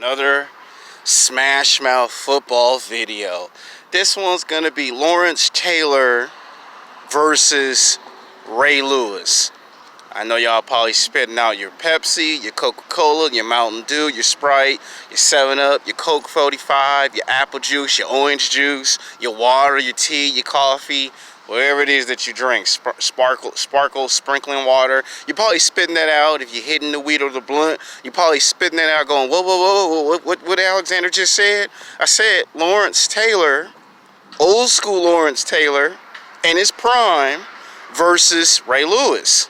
Another Smash Mouth football video. This one's gonna be Lawrence Taylor versus Ray Lewis. I know y'all probably spitting out your Pepsi, your Coca-Cola, your Mountain Dew, your Sprite, your 7-Up, your Coke 45, your apple juice, your orange juice, your water, your tea, your coffee, whatever it is that you drink, sparkle, sprinkling water. You're probably spitting that out. If you're hitting the weed or the blunt, you're probably spitting that out going, whoa, whoa, whoa, what Alexander just said? I said Lawrence Taylor, old school Lawrence Taylor, in his prime versus Ray Lewis.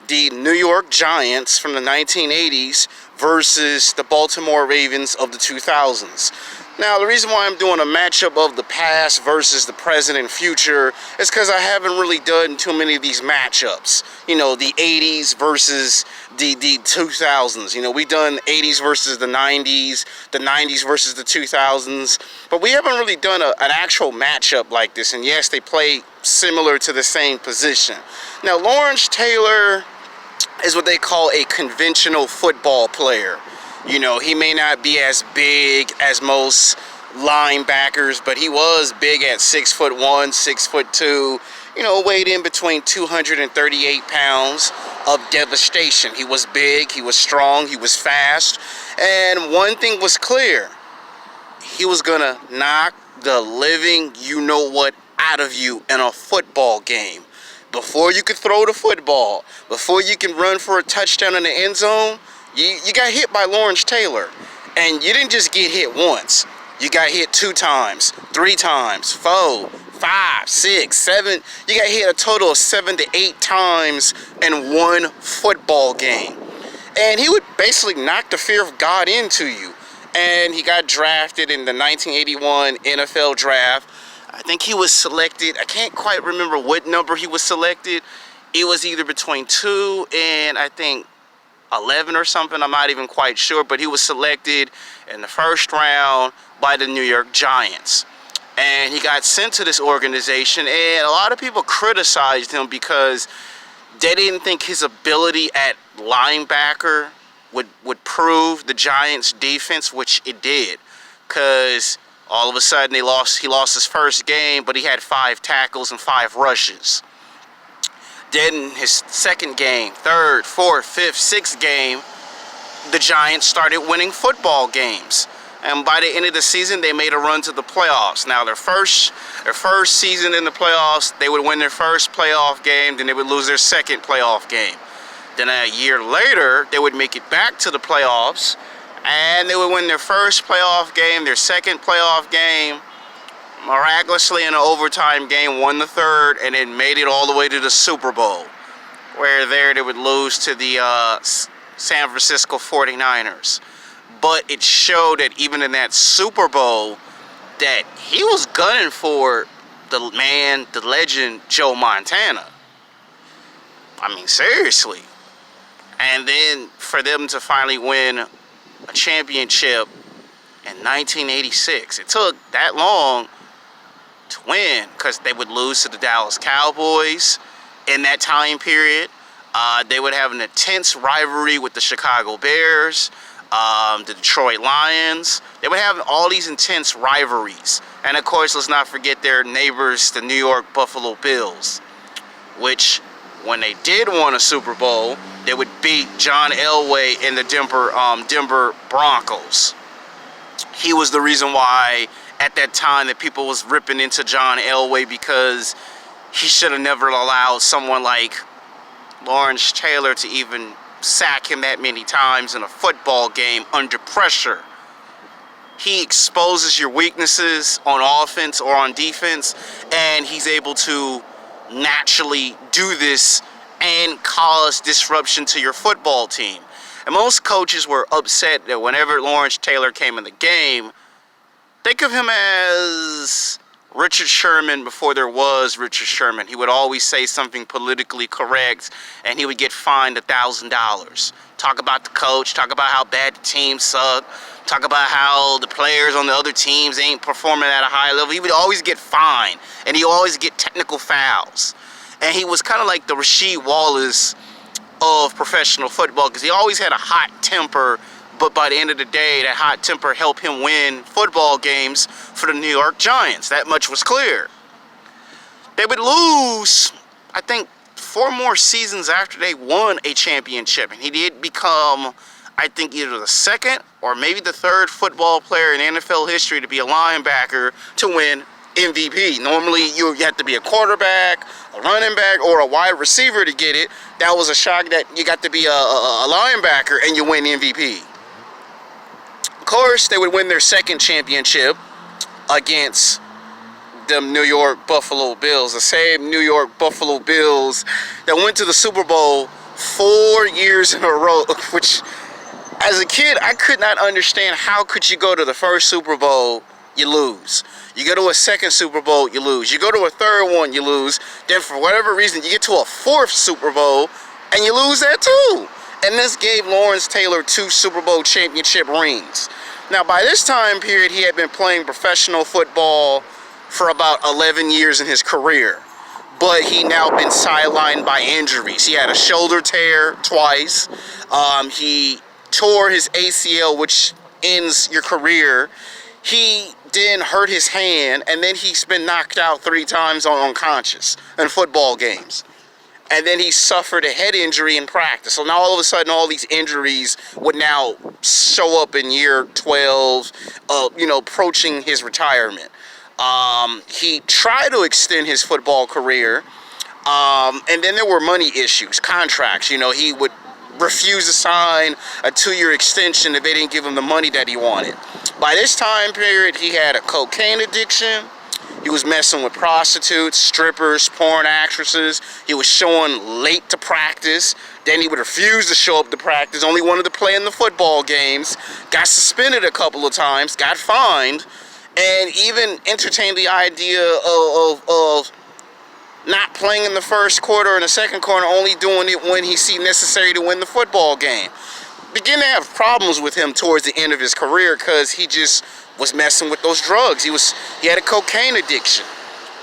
The New York Giants from the 1980s versus the Baltimore Ravens of the 2000s. Now, the reason why I'm doing a matchup of the past versus the present and future is because I haven't really done too many of these matchups. You know, the 80s versus the 2000s. You know, we've done 80s versus the 90s versus the 2000s. But we haven't really done an actual matchup like this. And yes, they play similar to the same position. Now, Lawrence Taylor is what they call a conventional football player. You know, he may not be as big as most linebackers, but he was big at 6'1", 6'2", you know, weighed in between 238 pounds of devastation. He was big, he was strong, he was fast, and one thing was clear. He was gonna knock the living you-know-what out of you in a football game. Before you could throw the football, before you can run for a touchdown in the end zone, you got hit by Lawrence Taylor. And you didn't just get hit once. You got hit 2 times, 3 times, 4, 5, 6, 7. You got hit a total of 7 to 8 times in one football game. And he would basically knock the fear of God into you. And he got drafted in the 1981 NFL draft. I think he was selected, I can't quite remember what number he was selected. It was either between 2 and I think 11 or something, I'm not even quite sure, but he was selected in the first round by the New York Giants. And he got sent to this organization, and a lot of people criticized him because they didn't think his ability at linebacker would prove the Giants' defense, which it did. Because all of a sudden he lost his first game, but he had 5 tackles and 5 rushes. Then his second game, third, fourth, fifth, sixth game, the Giants started winning football games. And by the end of the season, they made a run to the playoffs. Now, their first season in the playoffs, they would win their first playoff game, then they would lose their second playoff game. Then a year later, they would make it back to the playoffs, and they would win their first playoff game, their second playoff game, miraculously in an overtime game, won the third, and then made it all the way to the Super Bowl, where there they would lose to the San Francisco 49ers. But it showed that even in that Super Bowl, that he was gunning for the man, the legend, Joe Montana. I mean, seriously. And then for them to finally win a championship in 1986, it took that long to win because they would lose to the Dallas Cowboys in that time period. They would have an intense rivalry with the Chicago Bears, the Detroit Lions. They would have all these intense rivalries. And of course, let's not forget their neighbors, the New York Buffalo Bills, which when they did win a Super Bowl, they would beat John Elway and the Denver Broncos. He was the reason why at that time that people was ripping into John Elway, because he should have never allowed someone like Lawrence Taylor to even sack him that many times in a football game under pressure. He exposes your weaknesses on offense or on defense, and he's able to naturally do this and cause disruption to your football team. And most coaches were upset that whenever Lawrence Taylor came in the game, think of him as Richard Sherman before there was Richard Sherman. He would always say something politically correct, and he would get fined $1,000. Talk about the coach, talk about how bad the team sucked, talk about how the players on the other teams ain't performing at a high level. He would always get fined, and he would always get technical fouls. And he was kind of like the Rasheed Wallace of professional football, because he always had a hot temper, but by the end of the day, that hot temper helped him win football games for the New York Giants. That much was clear. They would lose, I think, 4 more seasons after they won a championship. And he did become, I think, either the second or maybe the third football player in NFL history to be a linebacker to win MVP. Normally, you have to be a quarterback, a running back, or a wide receiver to get it. That was a shock that you got to be a linebacker and you win MVP. Of course, they would win their second championship against the New York Buffalo Bills, the same New York Buffalo Bills that went to the Super Bowl 4 years in a row, which, as a kid, I could not understand. How could you go to the first Super Bowl, you lose? You go to a second Super Bowl, you lose. You go to a third one, you lose. Then for whatever reason, you get to a fourth Super Bowl, and you lose that too. And this gave Lawrence Taylor 2 Super Bowl championship rings. Now, by this time period, he had been playing professional football for about 11 years in his career. But he now been sidelined by injuries. He had a shoulder tear twice. He tore his ACL, which ends your career. He then hurt his hand, and then he's been knocked out 3 times on unconscious in football games. And then he suffered a head injury in practice. So now all of a sudden, all these injuries would now show up in year 12, approaching his retirement. He tried to extend his football career, and then there were money issues, contracts. He would refuse to sign a 2-year extension if they didn't give him the money that he wanted. By this time period, he had a cocaine addiction. He was messing with prostitutes, strippers, porn actresses. He was showing late to practice. Then he would refuse to show up to practice, only wanted to play in the football games. Got suspended a couple of times, got fined, and even entertained the idea of not playing in the first quarter or in the second quarter, only doing it when he see necessary to win the football game. Began to have problems with him towards the end of his career because he just was messing with those drugs. He had a cocaine addiction.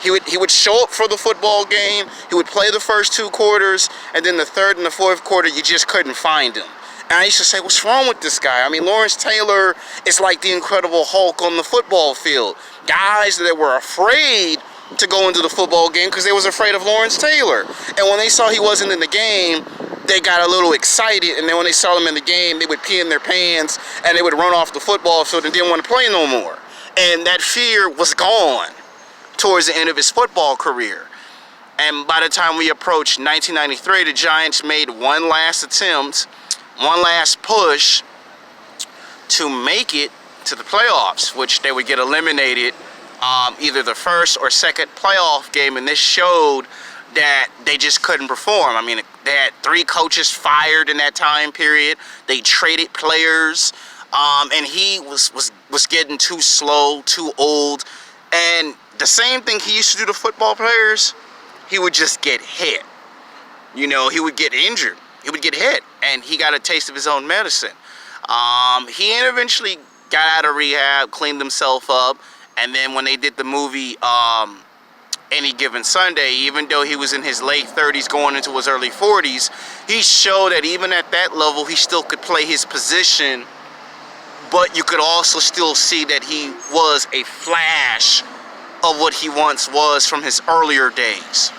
He would show up for the football game, he would play the first 2 quarters, and then the third and the fourth quarter, you just couldn't find him. And I used to say, what's wrong with this guy? I mean, Lawrence Taylor is like the Incredible Hulk on the football field. Guys that were afraid to go into the football game because they was afraid of Lawrence Taylor. And when they saw he wasn't in the game, they got a little excited, and then when they saw him in the game, they would pee in their pants, and they would run off the football field and didn't want to play no more. And that fear was gone towards the end of his football career. And by the time we approached 1993, the Giants made one last attempt, one last push to make it to the playoffs, which they would get eliminated either the first or second playoff game, and this showed that they just couldn't perform. I mean, they had 3 coaches fired in that time period. They traded players, and he was getting too slow, too old. And the same thing he used to do to football players, he would just get hit. He would get injured. He would get hit, and he got a taste of his own medicine. He eventually got out of rehab, cleaned himself up, and then when they did the movie Any Given Sunday, even though he was in his late 30s going into his early 40s, he showed that even at that level, he still could play his position, but you could also still see that he was a flash of what he once was from his earlier days.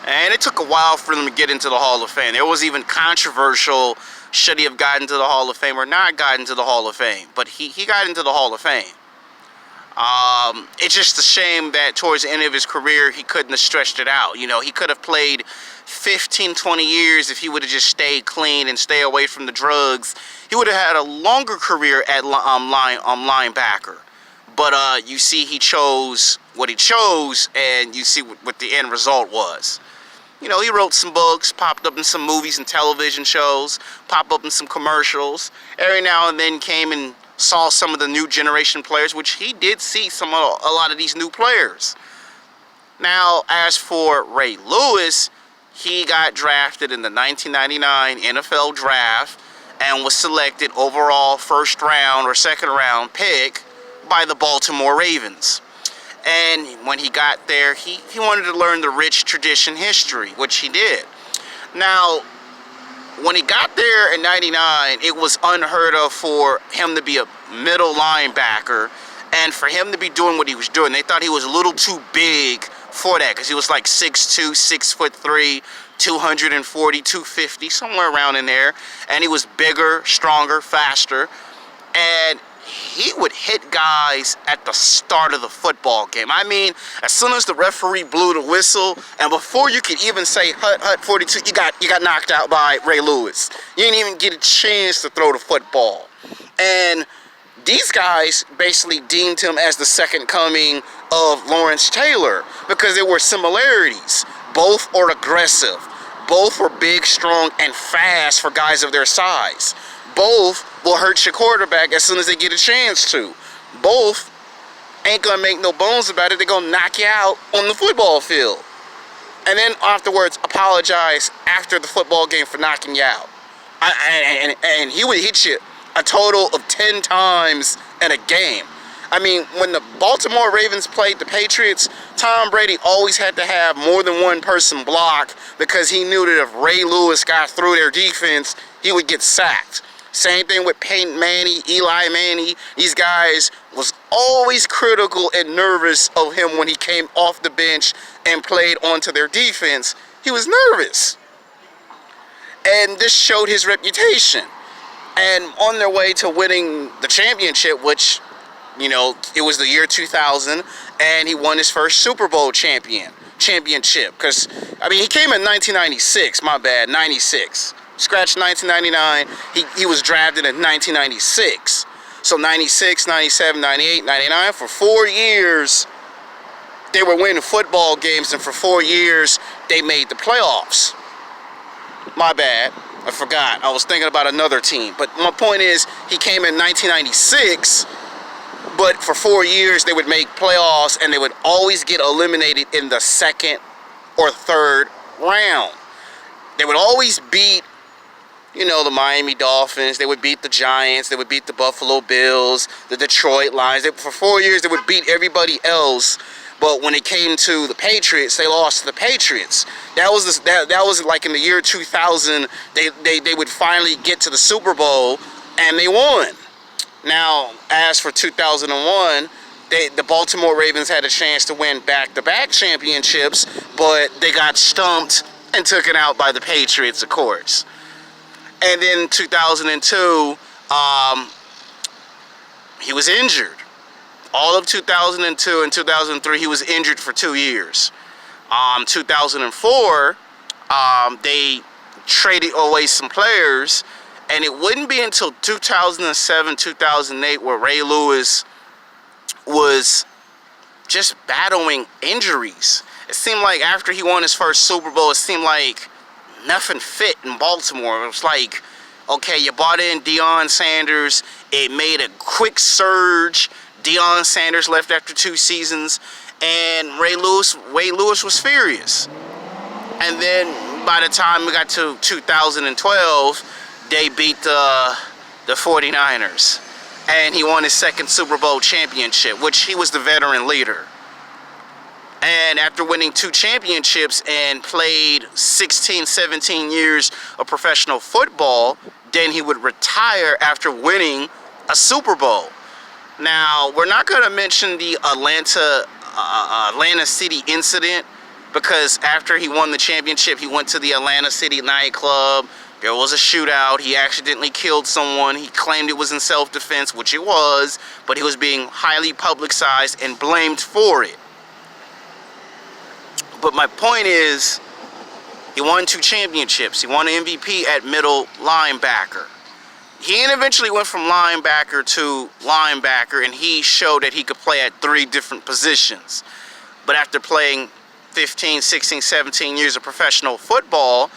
And it took a while for them to get into the Hall of Fame. There was even controversial, should he have gotten to the Hall of Fame or not gotten to the Hall of Fame, but he got into the Hall of Fame. It's just a shame that towards the end of his career, he couldn't have stretched it out. He could have played 15, 20 years if he would have just stayed clean and stay away from the drugs. He would have had a longer career at linebacker. But you see he chose what he chose, and you see what the end result was. He wrote some books, popped up in some movies and television shows, popped up in some commercials. Every now and then came and saw some of the new generation players, which he did see a lot of these new players. Now, as for Ray Lewis, he got drafted in the 1999 NFL draft and was selected overall first round or second round pick by the Baltimore Ravens. And when he got there, he wanted to learn the rich tradition history, which he did. Now, when he got there in '99, it was unheard of for him to be a middle linebacker and for him to be doing what he was doing. They thought he was a little too big for that because he was like 6'2", 6'3", 240, 250, somewhere around in there. And he was bigger, stronger, faster. And he would hit guys at the start of the football game. I mean, as soon as the referee blew the whistle, and before you could even say hut 42, you got knocked out by Ray Lewis. You didn't even get a chance to throw the football. And these guys basically deemed him as the second coming of Lawrence Taylor because there were similarities. Both are aggressive. Both were big, strong, and fast for guys of their size. Both will hurt your quarterback as soon as they get a chance to. Both ain't gonna make no bones about it. They're gonna knock you out on the football field. And then afterwards, apologize after the football game for knocking you out. And he would hit you a total of 10 times in a game. I mean, when the Baltimore Ravens played the Patriots, Tom Brady always had to have more than one person block because he knew that if Ray Lewis got through their defense, he would get sacked. Same thing with Peyton Manning, Eli Manning. These guys was always critical and nervous of him when he came off the bench and played onto their defense. He was nervous. And this showed his reputation. And on their way to winning the championship, which, you know, it was the year 2000, and he won his first Super Bowl championship. Because, I mean, he came in 1996, my bad, 96. Scratch 1999, he was drafted in 1996. So 96, 97, 98, 99, for 4 years, they were winning football games, and for 4 years, they made the playoffs. My bad, I forgot. I was thinking about another team. But my point is, he came in 1996, but for 4 years, they would make playoffs, and they would always get eliminated in the second or third round. They would always beat, you know, the Miami Dolphins. They would beat the Giants. They would beat the Buffalo Bills, the Detroit Lions. For 4 years, they would beat everybody else. But when it came to the Patriots, they lost to the Patriots. That was like in the year 2000. They would finally get to the Super Bowl, and they won. Now, as for 2001, the Baltimore Ravens had a chance to win back-to-back championships, but they got stumped and taken out by the Patriots, of course. And then 2002, he was injured. All of 2002 and 2003, he was injured for 2 years. 2004, they traded away some players, and it wouldn't be until 2007, 2008 where Ray Lewis was just battling injuries. It seemed like after he won his first Super Bowl, it seemed like nothing fit in Baltimore. It was like, okay, you bought in Deion Sanders. It made a quick surge. Deion Sanders left after 2 seasons, and Ray Lewis was furious. And then by the time we got to 2012, they beat the 49ers, and he won his second Super Bowl championship, which he was the veteran leader. And after winning 2 championships and played 16, 17 years of professional football, then he would retire after winning a Super Bowl. Now, we're not going to mention the Atlanta City incident, because after he won the championship, he went to the Atlanta City nightclub. There was a shootout. He accidentally killed someone. He claimed it was in self-defense, which it was, but he was being highly publicized and blamed for it. But my point is, he won 2 championships. He won an MVP at middle linebacker. He eventually went from linebacker to linebacker, and he showed that he could play at 3 different positions. But after playing 15, 16, 17 years of professional football,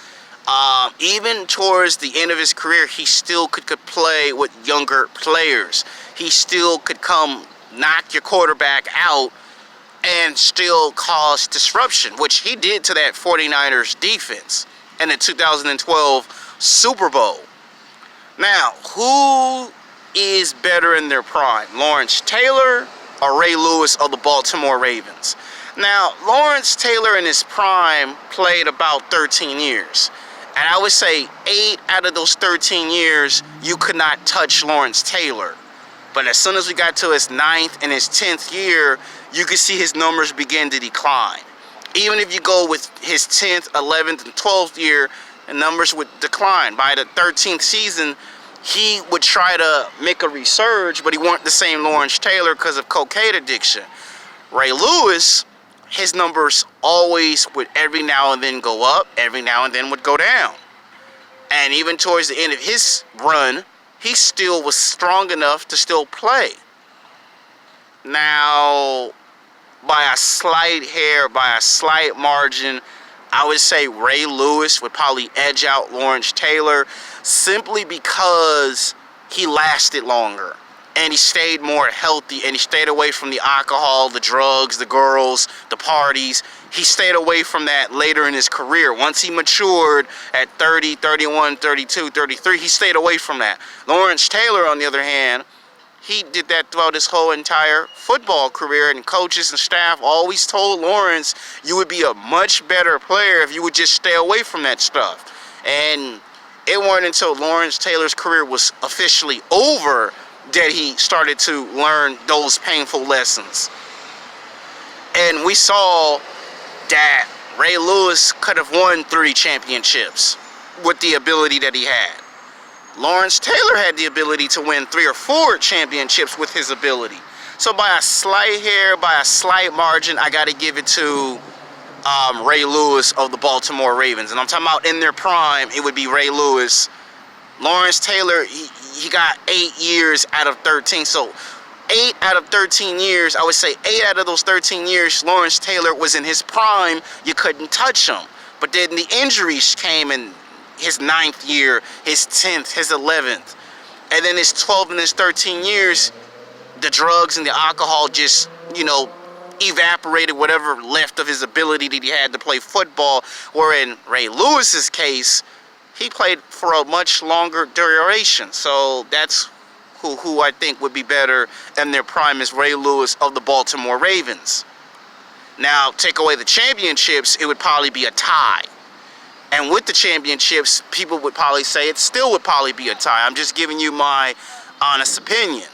even towards the end of his career, he still could play with younger players. He still could come knock your quarterback out and still cause disruption, which he did to that 49ers defense in the 2012 Super Bowl. Now, who is better in their prime, Lawrence Taylor or Ray Lewis of the Baltimore Ravens? Now, Lawrence Taylor in his prime played about 13 years. And I would say 8 out of those 13 years, you could not touch Lawrence Taylor. But as soon as we got to his 9th and his 10th year, you could see his numbers begin to decline. Even if you go with his 10th, 11th, and 12th year, the numbers would decline. By the 13th season, he would try to make a resurge, but he weren't the same Lawrence Taylor because of cocaine addiction. Ray Lewis, his numbers always would every now and then go up, every now and then would go down. And even towards the end of his run, he still was strong enough to still play. Now, by a slight hair, by a slight margin, I would say Ray Lewis would probably edge out Lawrence Taylor simply because he lasted longer. And he stayed more healthy, and he stayed away from the alcohol, the drugs, the girls, the parties. He stayed away from that later in his career. Once he matured at 30, 31, 32, 33, he stayed away from that. Lawrence Taylor, on the other hand, he did that throughout his whole entire football career, and coaches and staff always told Lawrence, you would be a much better player if you would just stay away from that stuff. And it wasn't until Lawrence Taylor's career was officially over that he started to learn those painful lessons. And we saw that Ray Lewis could have won 3 championships with the ability that he had. Lawrence Taylor had the ability to win 3 or 4 championships with his ability. So by a slight hair, by a slight margin, I got to give it to Ray Lewis of the Baltimore Ravens. And I'm talking about in their prime, it would be Ray Lewis. Lawrence Taylor, he got 8 years out of 13. So 8 out of 13 years, I would say 8 out of those 13 years, Lawrence Taylor was in his prime. You couldn't touch him. But then the injuries came in his 9th year, his 10th, his 11th. And then his 12th and his 13 years, the drugs and the alcohol just, evaporated whatever left of his ability that he had to play football. Where in Ray Lewis's case, he played for a much longer duration. So that's who I think would be better in their prime is Ray Lewis of the Baltimore Ravens. Now, take away the championships, it would probably be a tie. And with the championships, people would probably say it still would probably be a tie. I'm just giving you my honest opinion.